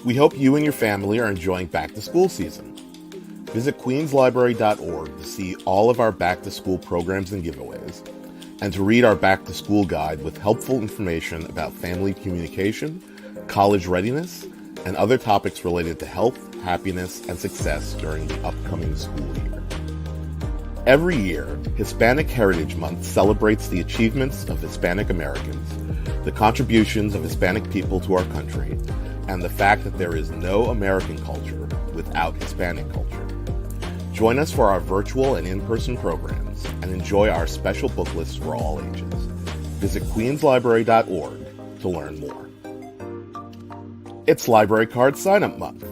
We hope you and your family are enjoying back to school season. Visit queenslibrary.org to see all of our back to school programs and giveaways, and to read our back to school guide with helpful information about family communication, college readiness, and other topics related to health, happiness, and success during the upcoming school year. Every year, Hispanic Heritage Month celebrates the achievements of Hispanic Americans, the contributions of Hispanic people to our country, and the fact that there is no American culture without Hispanic culture. Join us for our virtual and in-person programs and enjoy our special book lists for all ages. Visit queenslibrary.org to learn more. It's Library Card Sign-Up Month.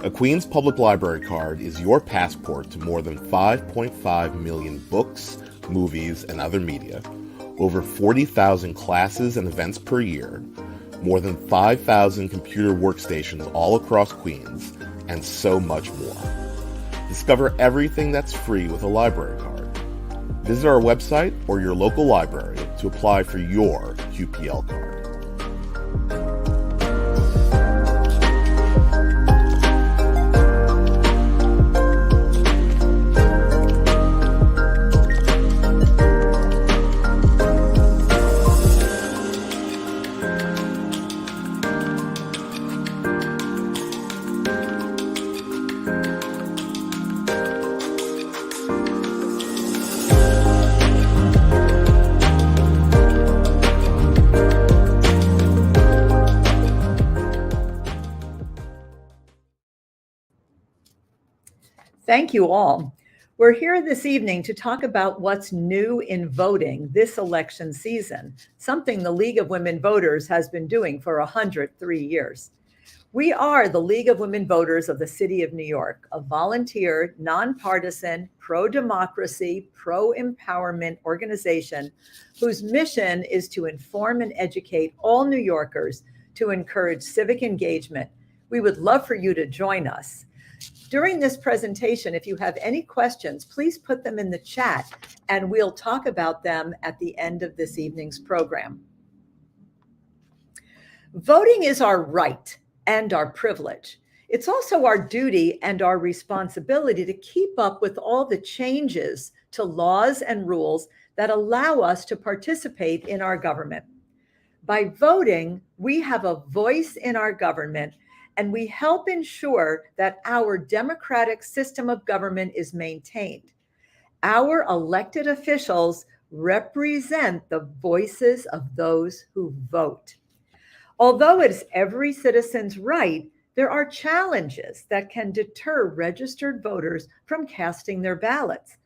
A Queens Public Library card is your passport to more than 5.5 million books, movies, and other media, over 40,000 classes and events per year, more than 5,000 computer workstations all across Queens, and so much more. Discover everything that's free with a library card. Visit our website or your local library to apply for your QPL card. Thank you all. We're here this evening to talk about what's new in voting this election season, something the League of Women Voters has been doing for 103 years. We are the League of Women Voters of the City of New York, a volunteer, nonpartisan, pro-democracy, pro-empowerment organization whose mission is to inform and educate all New Yorkers to encourage civic engagement. We would love for you to join us. During this presentation, if you have any questions, please put them in the chat and we'll talk about them at the end of this evening's program. Voting is our right and our privilege. It's also our duty and our responsibility to keep up with all the changes to laws and rules that allow us to participate in our government. By voting, we have a voice in our government, and we help ensure that our democratic system of government is maintained. Our elected officials represent the voices of those who vote. Although it's every citizen's right, there are challenges that can deter registered voters from casting their ballots.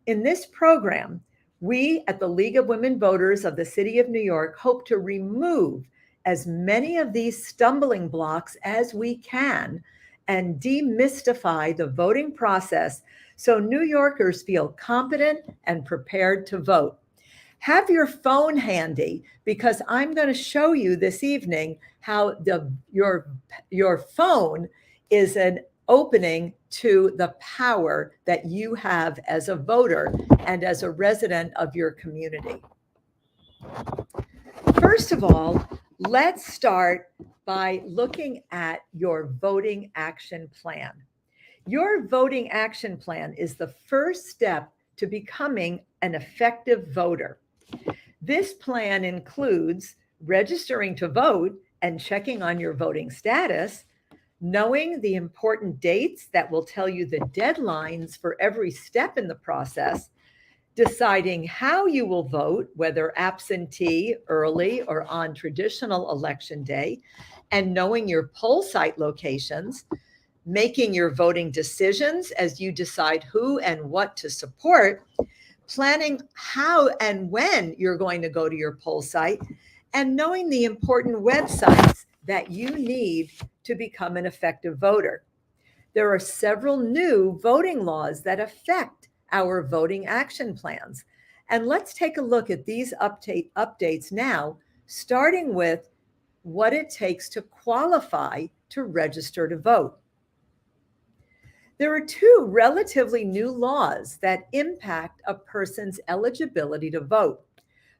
In this program, we at the League of Women Voters of the City of New York hope to remove as many of these stumbling blocks as we can and demystify the voting process so New Yorkers feel competent and prepared to vote. Have your phone handy because I'm going to show you this evening how your phone is an opening to the power that you have as a voter and as a resident of your community. First of all, let's start by looking at your voting action plan. Your voting action plan is the first step to becoming an effective voter. This plan includes registering to vote and checking on your voting status, knowing the important dates that will tell you the deadlines for every step in the process, deciding how you will vote, whether absentee, early, or on traditional election day, and knowing your poll site locations, making your voting decisions as you decide who and what to support, planning how and when you're going to go to your poll site, and knowing the important websites that you need to become an effective voter. There are several new voting laws that affect our voting action plans. And let's take a look at these updates now, starting with what it takes to qualify to register to vote. There are two relatively new laws that impact a person's eligibility to vote.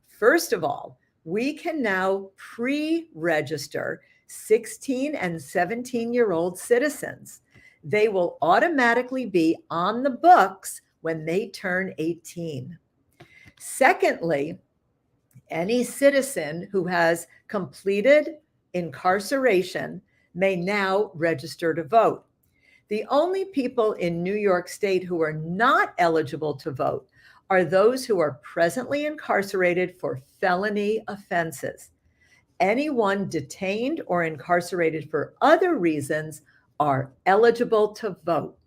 First of all, we can now pre-register 16 and 17-year-old citizens. They will automatically be on the books when they turn 18. Secondly, any citizen who has completed incarceration may now register to vote. The only people in New York State who are not eligible to vote are those who are presently incarcerated for felony offenses. Anyone detained or incarcerated for other reasons are eligible to vote.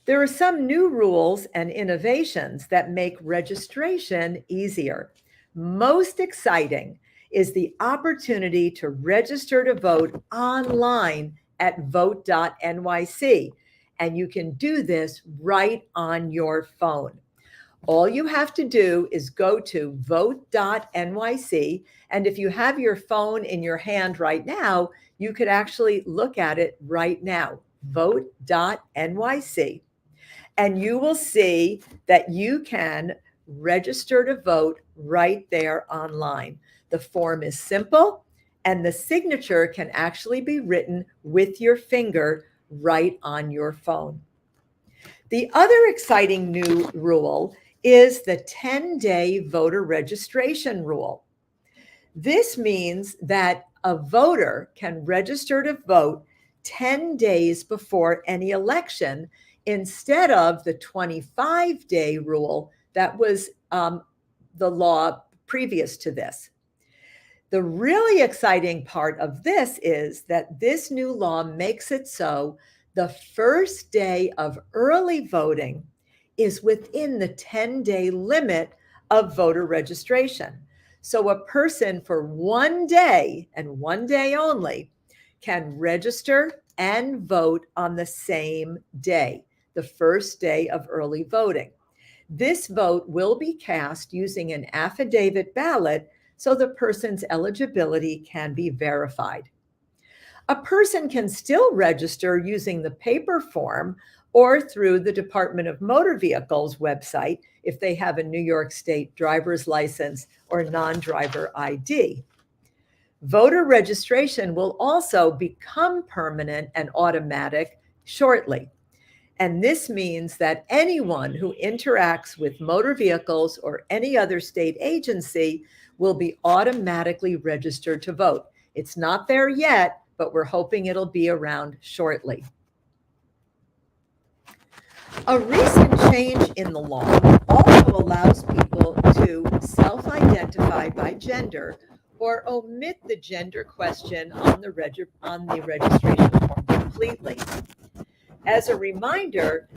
There are some new rules and innovations that make registration easier. Most exciting is the opportunity to register to vote online at vote.nyc, and you can do this right on your phone. All you have to do is go to vote.nyc, and if you have your phone in your hand right now, you could actually look at it right now, vote.nyc, and you will see that you can register to vote right there online. The form is simple, and the signature can actually be written with your finger right on your phone. The other exciting new rule is the 10-day voter registration rule. This means that a voter can register to vote 10 days before any election instead of the 25-day rule that was the law previous to this. The really exciting part of this is that this new law makes it so the first day of early voting is within the 10-day limit of voter registration. So a person for one day and one day only can register and vote on the same day, the first day of early voting. This vote will be cast using an affidavit ballot so the person's eligibility can be verified. A person can still register using the paper form or through the Department of Motor Vehicles website if they have a New York State driver's license or non-driver ID. Voter registration will also become permanent and automatic shortly. And this means that anyone who interacts with motor vehicles or any other state agency will be automatically registered to vote. It's not there yet, but we're hoping it'll be around shortly. A recent change in the law also allows people to self-identify by gender or omit the gender question on the registration form completely. As a reminder,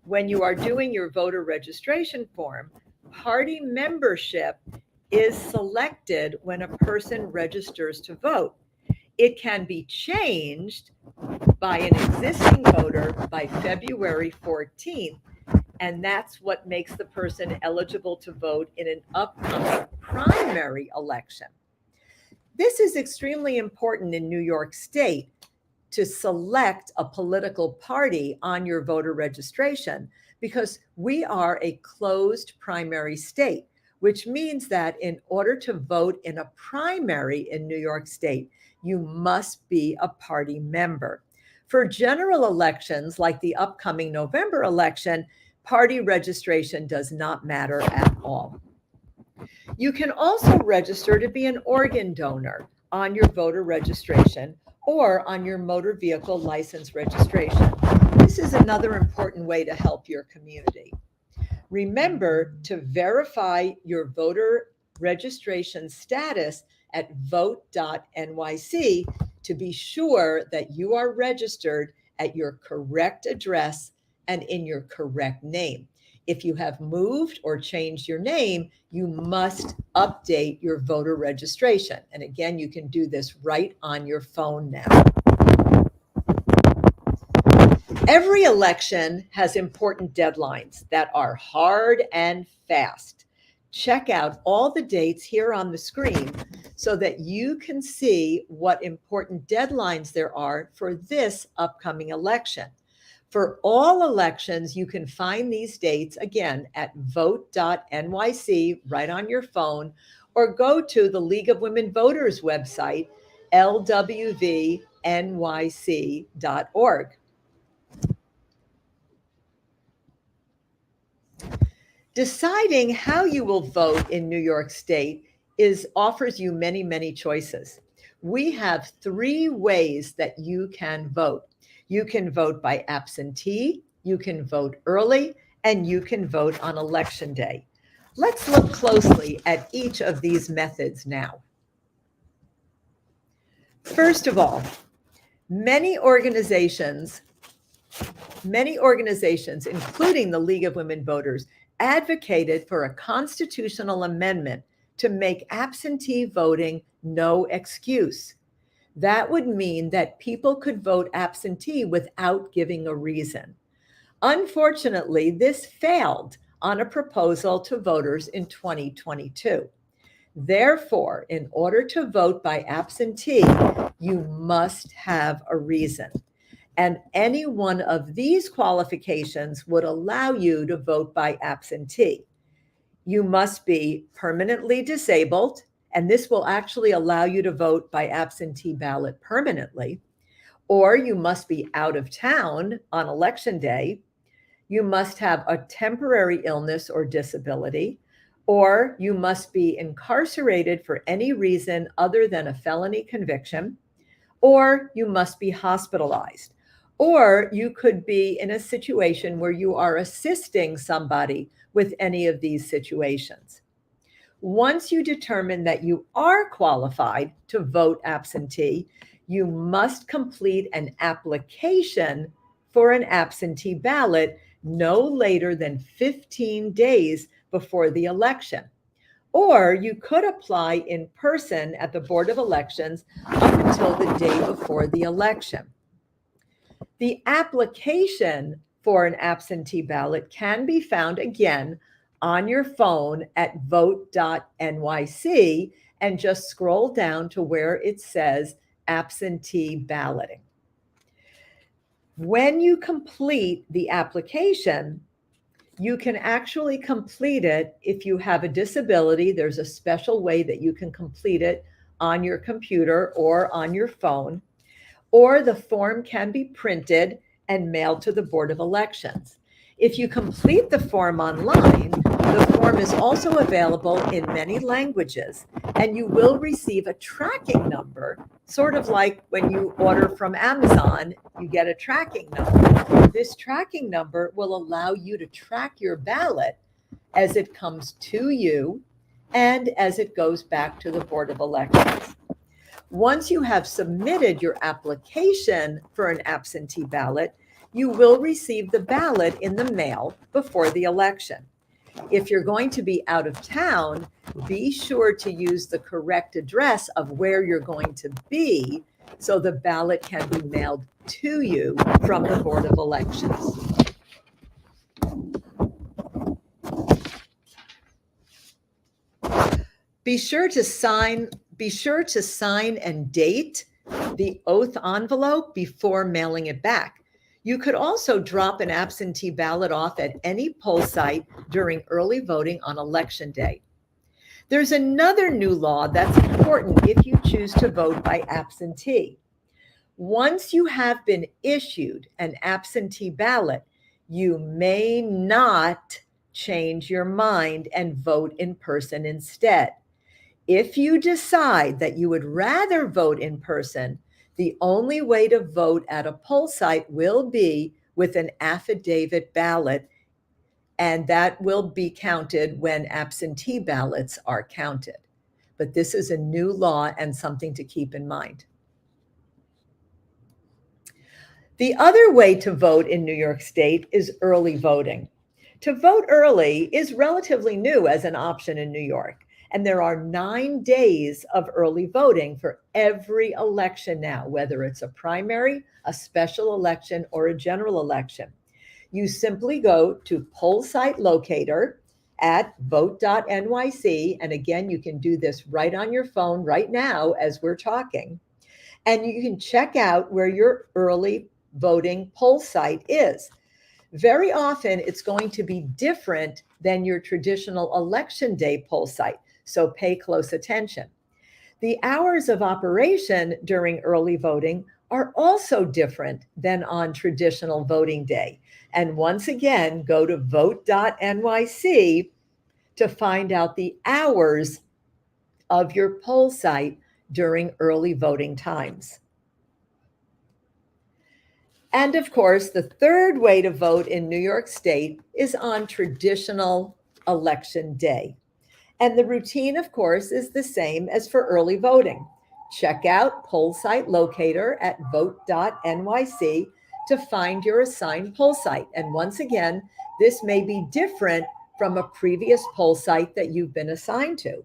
when you are doing your voter registration form, party membership is selected when a person registers to vote. It can be changed by an existing voter by February 14th, and that's what makes the person eligible to vote in an upcoming primary election. This is extremely important in New York State to select a political party on your voter registration because we are a closed primary state, which means that in order to vote in a primary in New York State, you must be a party member. For general elections, like the upcoming November election, party registration does not matter at all. You can also register to be an organ donor on your voter registration or on your motor vehicle license registration. This is another important way to help your community. Remember to verify your voter registration status at vote.nyc to be sure that you are registered at your correct address and in your correct name. If you have moved or changed your name, you must update your voter registration. And again, you can do this right on your phone now. Every election has important deadlines that are hard and fast. Check out all the dates here on the screen so that you can see what important deadlines there are for this upcoming election. For all elections, you can find these dates again at vote.nyc right on your phone, or go to the League of Women Voters website, lwvnyc.org. Deciding how you will vote in New York State offers you many, many choices. We have 3 ways that you can vote. You can vote by absentee, you can vote early, and you can vote on election day. Let's look closely at each of these methods now. First of all, many organizations, including the League of Women Voters, advocated for a constitutional amendment to make absentee voting no excuse. That would mean that people could vote absentee without giving a reason. Unfortunately, this failed on a proposal to voters in 2022. Therefore, in order to vote by absentee, you must have a reason. And any one of these qualifications would allow you to vote by absentee. You must be permanently disabled, and this will actually allow you to vote by absentee ballot permanently. Or you must be out of town on election day. You must have a temporary illness or disability, or you must be incarcerated for any reason other than a felony conviction, or you must be hospitalized. Or you could be in a situation where you are assisting somebody with any of these situations. Once you determine that you are qualified to vote absentee, you must complete an application for an absentee ballot no later than 15 days before the election. Or you could apply in person at the Board of Elections up until the day before the election. The application for an absentee ballot can be found again on your phone at vote.nyc, and just scroll down to where it says absentee balloting. When you complete the application, you can actually complete it if you have a disability. There's a special way that you can complete it on your computer or on your phone, or the form can be printed and mailed to the Board of Elections. If you complete the form online, the form is also available in many languages, and you will receive a tracking number, sort of like when you order from Amazon, you get a tracking number. This tracking number will allow you to track your ballot as it comes to you and as it goes back to the Board of Elections. Once you have submitted your application for an absentee ballot, you will receive the ballot in the mail before the election. If you're going to be out of town, be sure to use the correct address of where you're going to be so the ballot can be mailed to you from the Board of Elections. Be sure to sign and date the oath envelope before mailing it back. You could also drop an absentee ballot off at any poll site during early voting on election day. There's another new law that's important if you choose to vote by absentee. Once you have been issued an absentee ballot, you may not change your mind and vote in person instead. If you decide that you would rather vote in person, the only way to vote at a poll site will be with an affidavit ballot, and that will be counted when absentee ballots are counted. But this is a new law and something to keep in mind. The other way to vote in New York State is early voting. To vote early is relatively new as an option in New York. And there are 9 days of early voting for every election now, whether it's a primary, a special election, or a general election. You simply go to Poll Site Locator at vote.nyc. And again, you can do this right on your phone right now as we're talking. And you can check out where your early voting poll site is. Very often, it's going to be different than your traditional election day poll site, so pay close attention. The hours of operation during early voting are also different than on traditional voting day. And once again, go to vote.nyc to find out the hours of your poll site during early voting times. And of course, the third way to vote in New York State is on traditional election day. And the routine, of course, is the same as for early voting. Check out Poll Site Locator at vote.nyc to find your assigned poll site. And once again, this may be different from a previous poll site that you've been assigned to.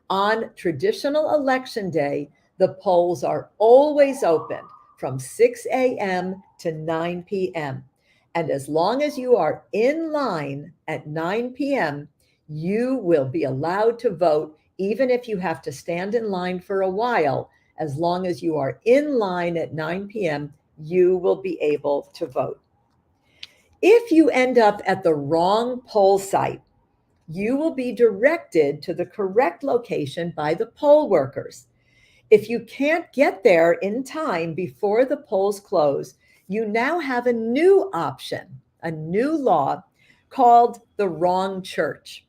On traditional election day, the polls are always open from 6 a.m. to 9 p.m. And as long as you are in line at 9 p.m., you will be allowed to vote, even if you have to stand in line for a while. As long as you are in line at 9 p.m., you will be able to vote. If you end up at the wrong poll site, you will be directed to the correct location by the poll workers. If you can't get there in time before the polls close, you now have a new option, a new law called the wrong church.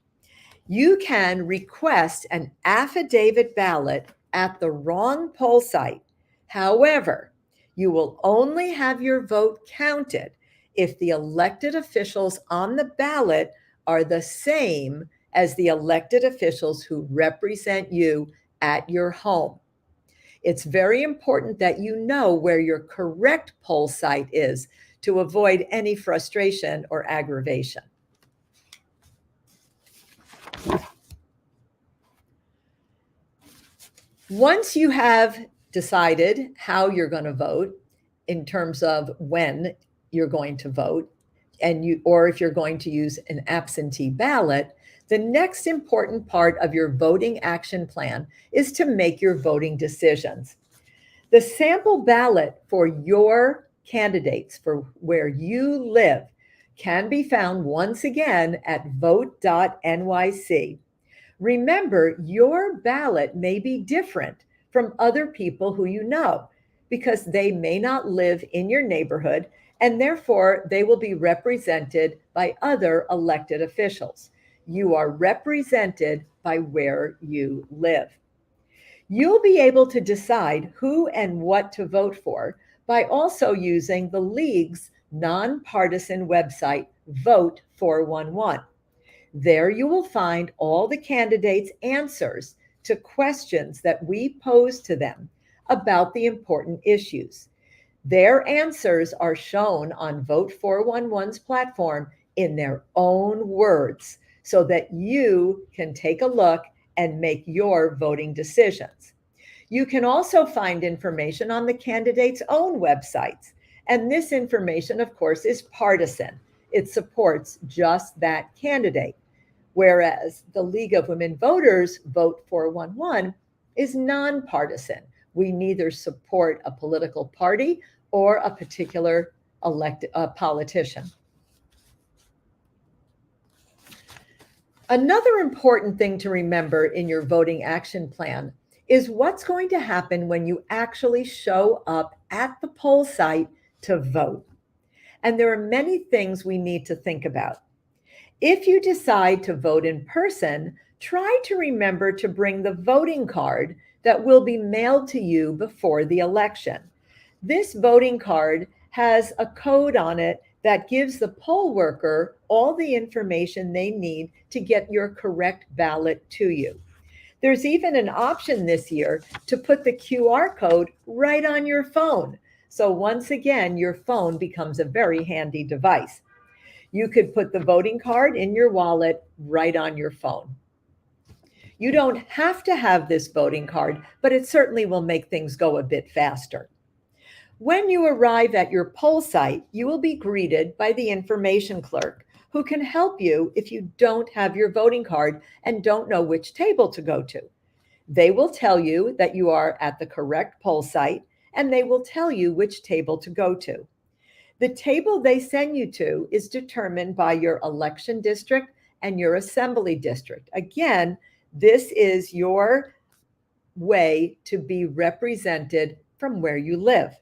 You can request an affidavit ballot at the wrong poll site. However, you will only have your vote counted if the elected officials on the ballot are the same as the elected officials who represent you at your home. It's very important that you know where your correct poll site is to avoid any frustration or aggravation. Once you have decided how you're going to vote in terms of when you're going to vote, or if you're going to use an absentee ballot, the next important part of your voting action plan is to make your voting decisions. The sample ballot for your candidates for where you live can be found once again at vote.nyc. Remember, your ballot may be different from other people who you know because they may not live in your neighborhood, and therefore they will be represented by other elected officials. You are represented by where you live. You'll be able to decide who and what to vote for by also using the League's nonpartisan website, Vote 411. There you will find all the candidates' answers to questions that we pose to them about the important issues. Their answers are shown on Vote 411's platform in their own words so that you can take a look and make your voting decisions. You can also find information on the candidates' own websites. And this information, of course, is partisan. It supports just that candidate. Whereas the League of Women Voters Vote 411 is nonpartisan. We neither support a political party or a particular politician. Another important thing to remember in your voting action plan is what's going to happen when you actually show up at the poll site to vote. And there are many things we need to think about. If you decide to vote in person, try to remember to bring the voting card that will be mailed to you before the election. This voting card has a code on it that gives the poll worker all the information they need to get your correct ballot to you. There's even an option this year to put the QR code right on your phone. So once again, your phone becomes a very handy device. You could put the voting card in your wallet right on your phone. You don't have to have this voting card, but it certainly will make things go a bit faster. When you arrive at your poll site, you will be greeted by the information clerk who can help you if you don't have your voting card and don't know which table to go to. They will tell you that you are at the correct poll site, and they will tell you which table to go to. The table they send you to is determined by your election district and your assembly district. Again, this is your way to be represented from where you live.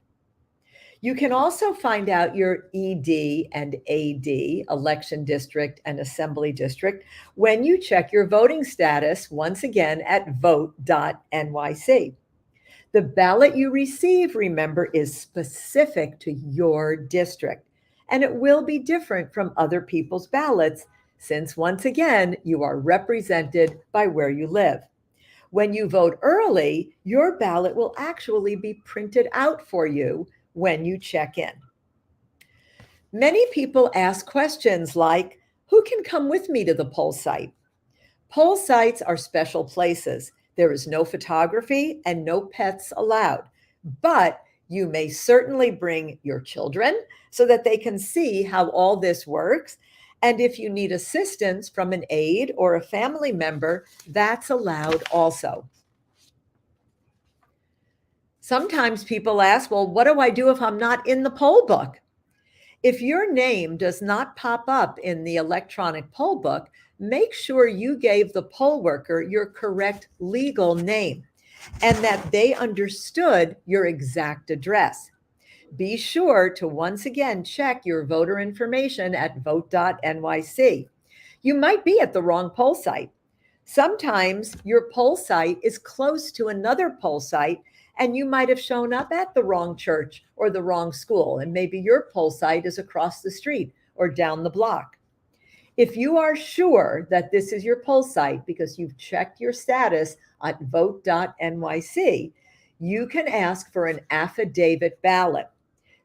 You can also find out your ED and AD, election district and assembly district, when you check your voting status once again at vote.nyc. The ballot you receive, remember, is specific to your district, and it will be different from other people's ballots since, once again, you are represented by where you live. When you vote early, your ballot will actually be printed out for you when you check in. Many people ask questions like, who can come with me to the poll site? Poll sites are special places. There is no photography and no pets allowed, but you may certainly bring your children so that they can see how all this works. And if you need assistance from an aide or a family member, that's allowed also. Sometimes people ask, well, what do I do if I'm not in the poll book? If your name does not pop up in the electronic poll book, make sure you gave the poll worker your correct legal name and that they understood your exact address. Be sure to once again check your voter information at vote.nyc. You might be at the wrong poll site. Sometimes your poll site is close to another poll site and you might have shown up at the wrong church or the wrong school, and maybe your poll site is across the street or down the block. If you are sure that this is your poll site because you've checked your status at vote.nyc, you can ask for an affidavit ballot.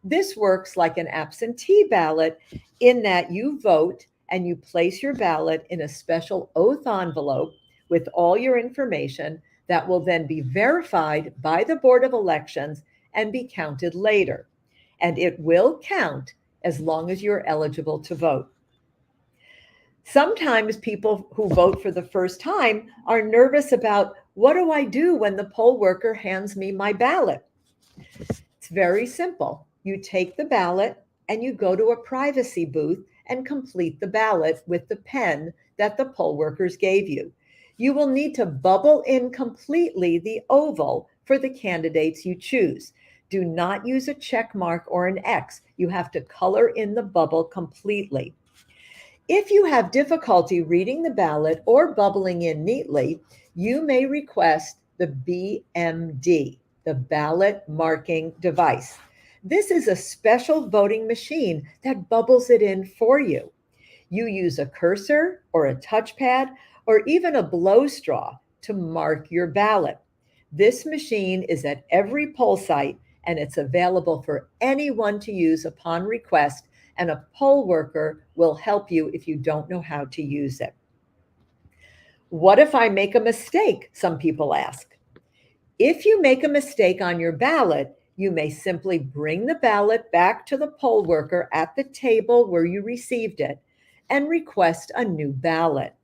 This works like an absentee ballot in that you vote and you place your ballot in a special oath envelope with all your information that will then be verified by the Board of Elections and be counted later. And it will count as long as you're eligible to vote. Sometimes people who vote for the first time are nervous about, what do I do when the poll worker hands me my ballot? It's very simple. You take the ballot and you go to a privacy booth and complete the ballot with the pen that the poll workers gave you. You will need to bubble in completely the oval for the candidates you choose. Do not use a check mark or an X. You have to color in the bubble completely. If you have difficulty reading the ballot or bubbling in neatly, you may request the BMD, the ballot marking device. This is a special voting machine that bubbles it in for you. You use a cursor or a touchpad or even a blow straw to mark your ballot. This machine is at every poll site and it's available for anyone to use upon request, and a poll worker will help you if you don't know how to use it. What if I make a mistake? Some people ask. If you make a mistake on your ballot, you may simply bring the ballot back to the poll worker at the table where you received it and request a new ballot.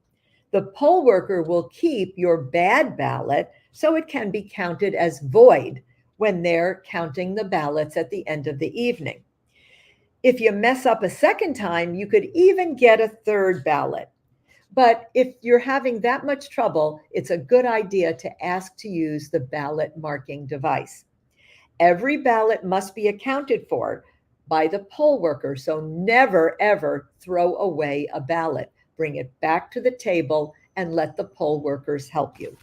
The poll worker will keep your bad ballot so it can be counted as void when they're counting the ballots at the end of the evening. If you mess up a second time, you could even get a third ballot. But if you're having that much trouble, it's a good idea to ask to use the ballot marking device. Every ballot must be accounted for by the poll worker, so never, ever throw away a ballot. Bring it back to the table and let the poll workers help you.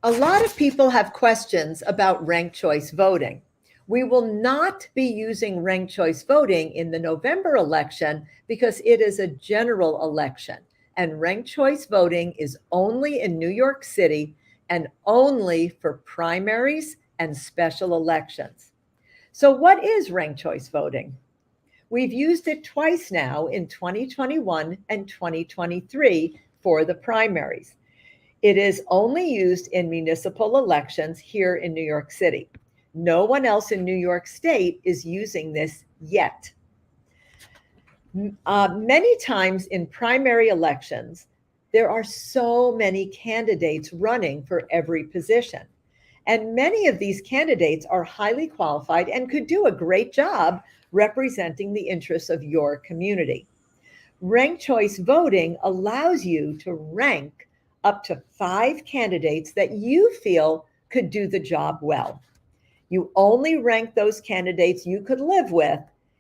A lot of people have questions about ranked choice voting. We will not be using ranked choice voting in the November election because it is a general election, and ranked choice voting is only in New York City and only for primaries and special elections. So what is ranked choice voting? We've used it twice now in 2021 and 2023 for the primaries. It is only used in municipal elections here in New York City. No one else in New York State is using this yet. Many times in primary elections, there are so many candidates running for every position. And many of these candidates are highly qualified and could do a great job representing the interests of your community. Ranked choice voting allows you to rank up to 5 candidates that you feel could do the job well. You only rank those candidates you could live with,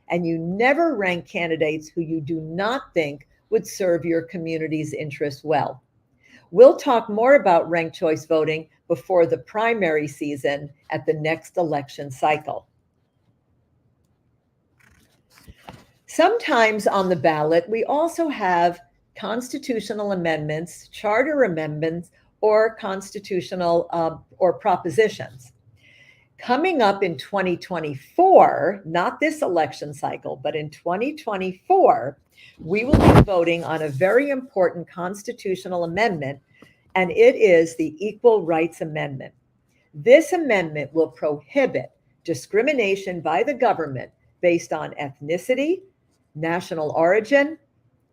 and you never rank candidates who you do not think would serve your community's interests well. We'll talk more about ranked choice voting before the primary season at the next election cycle. Sometimes on the ballot, we also have constitutional amendments, charter amendments, or constitutional or propositions. Coming up in 2024, not this election cycle, but in 2024, we will be voting on a very important constitutional amendment, and it is the Equal Rights Amendment. This amendment will prohibit discrimination by the government based on ethnicity, national origin,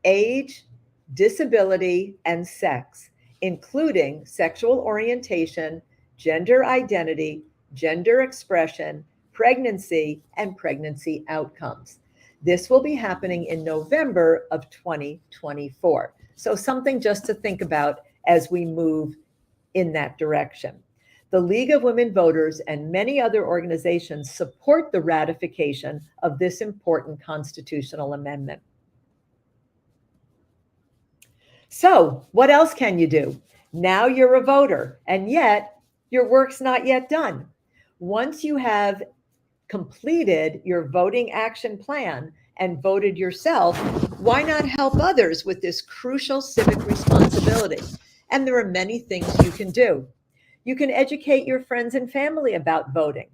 age, disability, and sex, including sexual orientation, gender identity, gender expression, pregnancy, and pregnancy outcomes. This will be happening in November of 2024. So something just to think about as we move in that direction. The League of Women Voters and many other organizations support the ratification of this important constitutional amendment. So, what else can you do? Now you're a voter, and yet your work's not yet done. Once you have completed your voting action plan and voted yourself, why not help others with this crucial civic responsibility? And there are many things you can do. You can educate your friends and family about voting.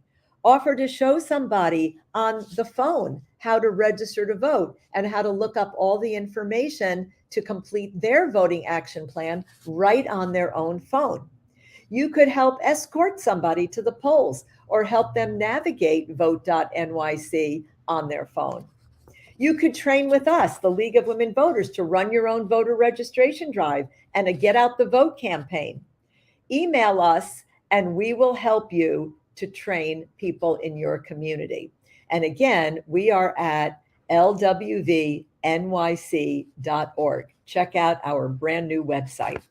Offer to show somebody on the phone how to register to vote and how to look up all the information to complete their voting action plan right on their own phone. You could help escort somebody to the polls or help them navigate vote.nyc on their phone. You could train with us, the League of Women Voters, to run your own voter registration drive and a Get Out the Vote campaign. Email us and we will help you to train people in your community. And again, we are at lwvnyc.org. Check out our brand new website.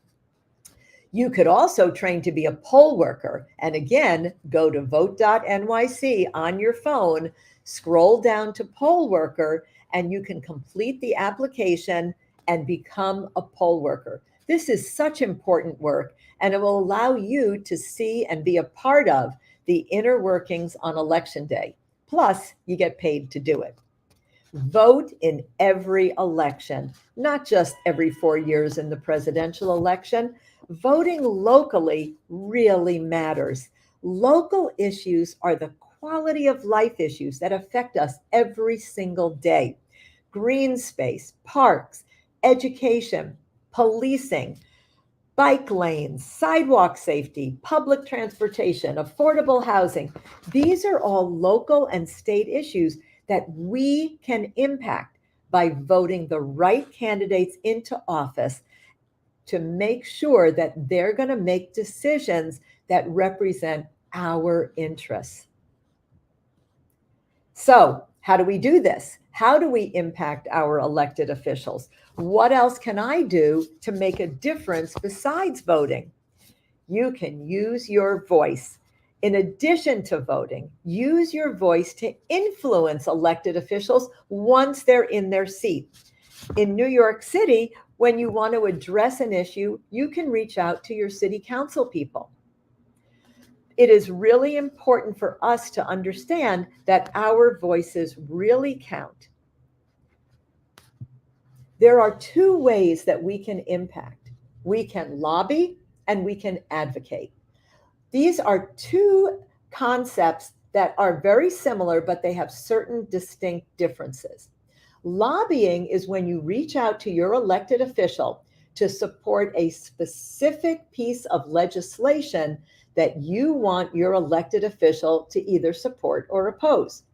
You could also train to be a poll worker. And again, go to vote.nyc on your phone, scroll down to poll worker, and you can complete the application and become a poll worker. This is such important work, and it will allow you to see and be a part of the inner workings on election day. Plus, you get paid to do it. Vote in every election, not just every 4 years in the presidential election. Voting locally really matters. Local issues are the quality of life issues that affect us every single day. Green space, parks, education, policing, bike lanes, sidewalk safety, public transportation, affordable housing. These are all local and state issues that we can impact by voting the right candidates into office to make sure that they're going to make decisions that represent our interests. So, how do we do this? How do we impact our elected officials? What else can I do to make a difference besides voting? You can use your voice. In addition to voting, use your voice to influence elected officials once they're in their seat. In New York City, when you want to address an issue, you can reach out to your city council people. It is really important for us to understand that our voices really count. There are 2 ways that we can impact. We can lobby and we can advocate. These are 2 concepts that are very similar, but they have certain distinct differences. Lobbying is when you reach out to your elected official to support a specific piece of legislation that you want your elected official to either support or oppose.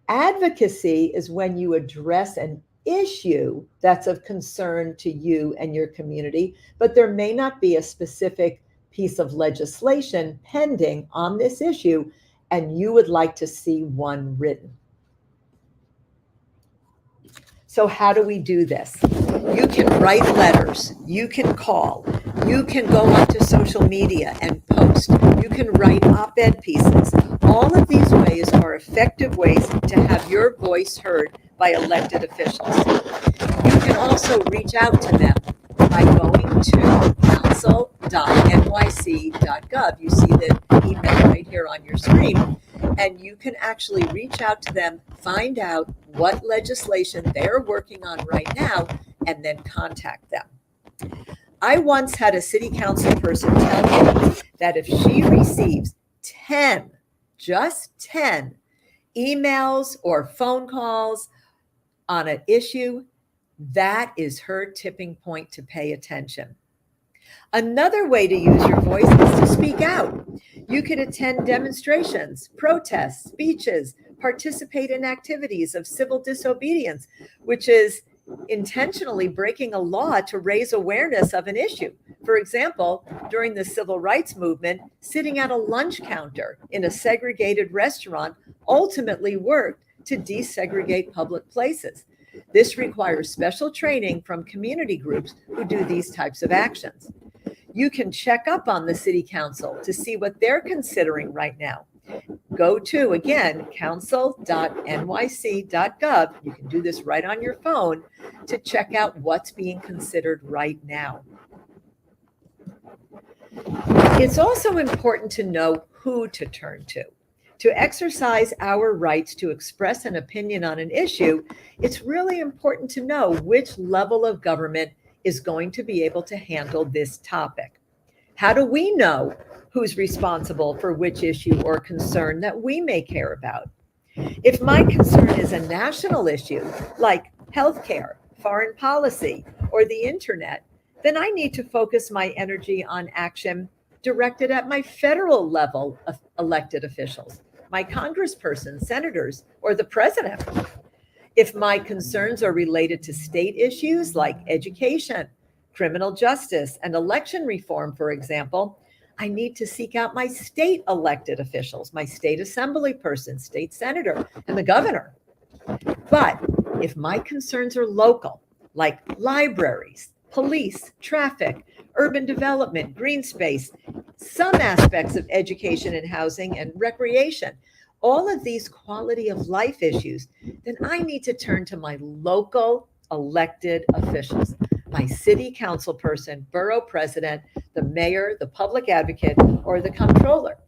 Advocacy is when you address an issue that's of concern to you and your community, but there may not be a specific piece of legislation pending on this issue and you would like to see one written. So how do we do this? You can write letters, you can call, you can go onto social media and post, you can write op-ed pieces. All of these ways are effective ways to have your voice heard by elected officials. You can also reach out to them by going to council.nyc.gov. You see the email right here on your screen, and you can actually reach out to them, find out what legislation they're working on right now, and then contact them. I once had a city council person tell me that if she receives 10, just 10 emails or phone calls on an issue, that is her tipping point to pay attention. Another way to use your voice is to speak out. You could attend demonstrations, protests, speeches, participate in activities of civil disobedience, which is intentionally breaking a law to raise awareness of an issue. For example, during the civil rights movement, sitting at a lunch counter in a segregated restaurant ultimately worked to desegregate public places. This requires special training from community groups who do these types of actions. You can check up on the city council to see what they're considering right now. Go to, again, council.nyc.gov. You can do this right on your phone to check out what's being considered right now. It's also important to know who to turn to. To exercise our rights to express an opinion on an issue, it's really important to know which level of government is going to be able to handle this topic. How do we know who's responsible for which issue or concern that we may care about? If my concern is a national issue, like healthcare, foreign policy, or the internet, then I need to focus my energy on action directed at my federal level of elected officials, my congresspersons, senators, or the president. If my concerns are related to state issues like education, criminal justice, and election reform, for example, I need to seek out my state elected officials, my state assembly person, state senator, and the governor. But if my concerns are local, like libraries, police, traffic, urban development, green space, some aspects of education and housing and recreation, all of these quality of life issues, then I need to turn to my local elected officials, my city council person, borough president, the mayor, the public advocate, or the comptroller.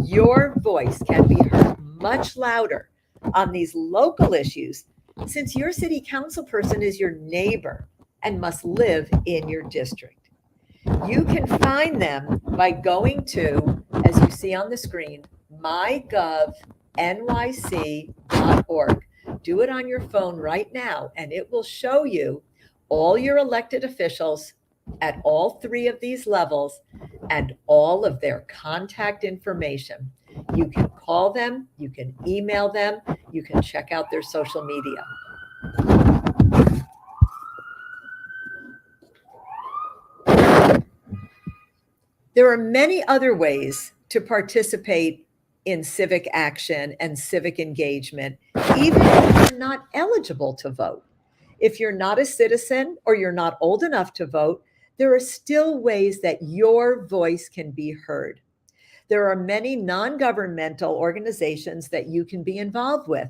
Your voice can be heard much louder on these local issues since your city council person is your neighbor and must live in your district. You can find them by going to, as you see on the screen, mygovnyc.org. Do it on your phone right now, and it will show you all your elected officials at all three of these levels and all of their contact information. You can call them, you can email them, you can check out their social media. There are many other ways to participate in civic action and civic engagement, even if you're not eligible to vote. If you're not a citizen or you're not old enough to vote, there are still ways that your voice can be heard. There are many non-governmental organizations that you can be involved with.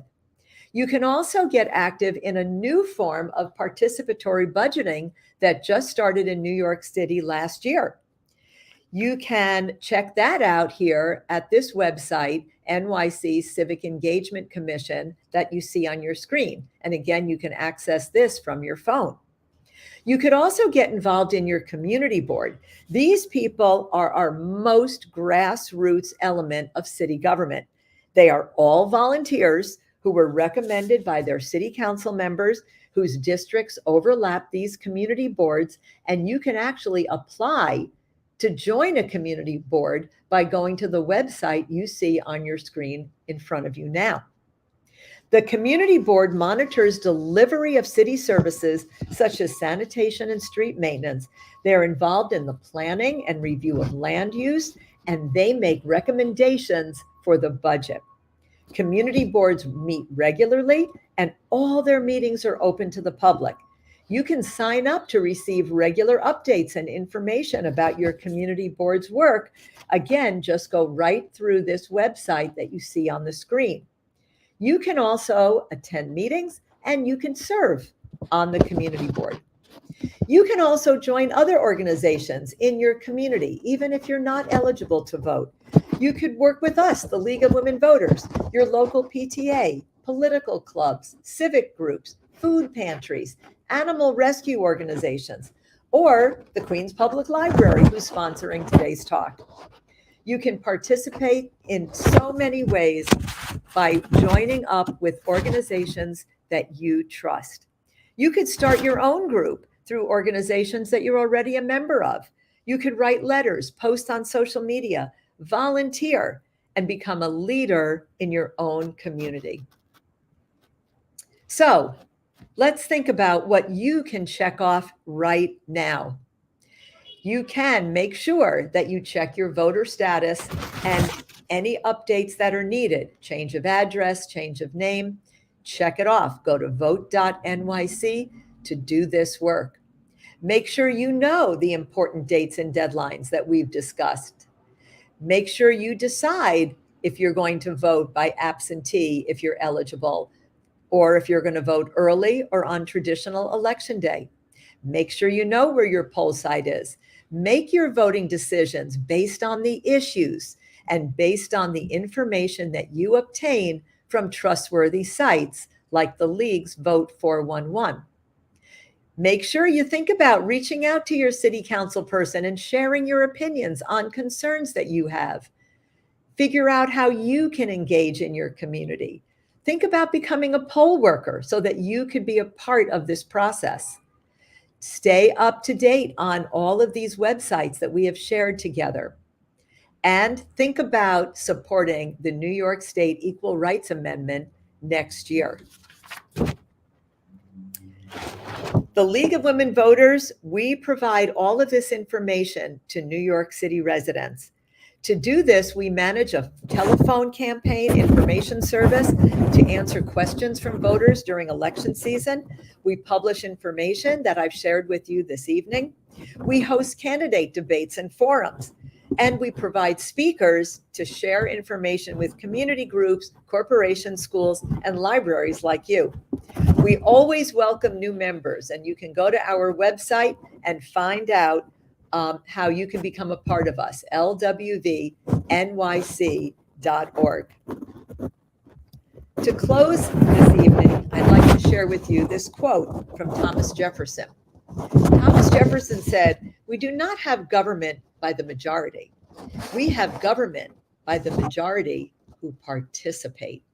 You can also get active in a new form of participatory budgeting that just started in New York City last year. You can check that out here at this website, NYC Civic Engagement Commission, that you see on your screen. And again, you can access this from your phone. You could also get involved in your community board. These people are our most grassroots element of city government. They are all volunteers who were recommended by their city council members whose districts overlap these community boards, and you can actually apply to join a community board by going to the website you see on your screen in front of you now. The community board monitors delivery of city services such as sanitation and street maintenance. They're involved in the planning and review of land use, and they make recommendations for the budget. Community boards meet regularly, and all their meetings are open to the public. You can sign up to receive regular updates and information about your community board's work. Again, just go right through this website that you see on the screen. You can also attend meetings and you can serve on the community board. You can also join other organizations in your community, even if you're not eligible to vote. You could work with us, the League of Women Voters, your local PTA, political clubs, civic groups, food pantries, animal rescue organizations, or the Queens Public Library, who's sponsoring today's talk. You can participate in so many ways by joining up with organizations that you trust. You could start your own group through organizations that you're already a member of. You could write letters, post on social media, volunteer, and become a leader in your own community. So let's think about what you can check off right now. You can make sure that you check your voter status and any updates that are needed, change of address, change of name, check it off. Go to vote.nyc to do this work. Make sure you know the important dates and deadlines that we've discussed. Make sure you decide if you're going to vote by absentee if you're eligible, or if you're going to vote early or on traditional election day. Make sure you know where your poll site is. Make your voting decisions based on the issues and based on the information that you obtain from trustworthy sites like the League's Vote 411. Make sure you think about reaching out to your city council person and sharing your opinions on concerns that you have. Figure out how you can engage in your community. Think about becoming a poll worker so that you could be a part of this process. Stay up to date on all of these websites that we have shared together. And think about supporting the New York State Equal Rights Amendment next year. The League of Women Voters, we provide all of this information to New York City residents. To do this, we manage a telephone campaign information service to answer questions from voters during election season. We publish information that I've shared with you this evening. We host candidate debates and forums, and we provide speakers to share information with community groups, corporations, schools, and libraries like you. We always welcome new members, and you can go to our website and find out how you can become a part of us, lwvnyc.org. To close this evening, I'd like to share with you this quote from Thomas Jefferson. Thomas Jefferson said, "We do not have government by the majority. We have government by the majority who participate."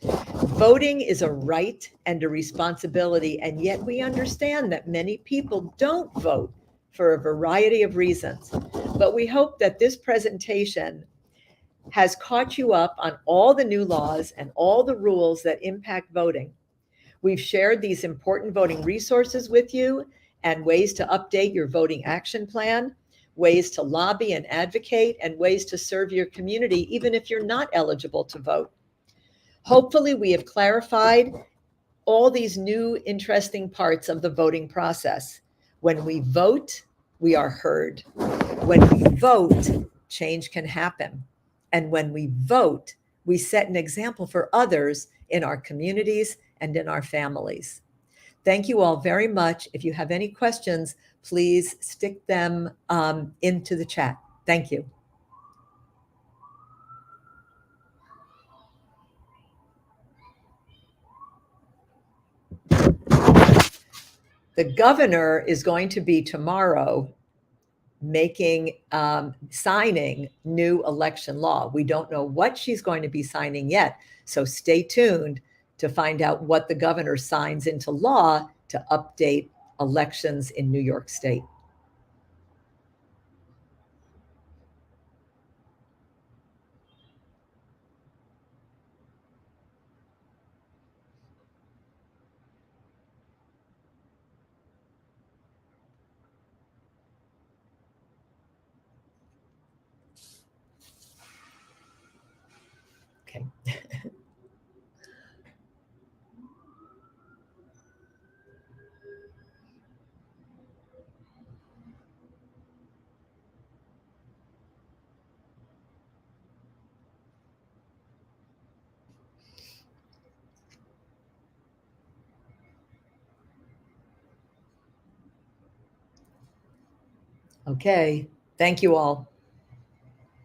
Voting is a right and a responsibility, and yet we understand that many people don't vote for a variety of reasons. But we hope that this presentation has caught you up on all the new laws and all the rules that impact voting. We've shared these important voting resources with you and ways to update your voting action plan, ways to lobby and advocate, and ways to serve your community even if you're not eligible to vote. Hopefully, we have clarified all these new interesting parts of the voting process. When we vote, we are heard. When we vote, change can happen. And when we vote, we set an example for others in our communities and in our families. Thank you all very much. If you have any questions, please stick them into the chat. Thank you. The governor is going to be tomorrow signing new election law. We don't know what she's going to be signing yet. So stay tuned to find out what the governor signs into law to update elections in New York State. Okay. Thank you all.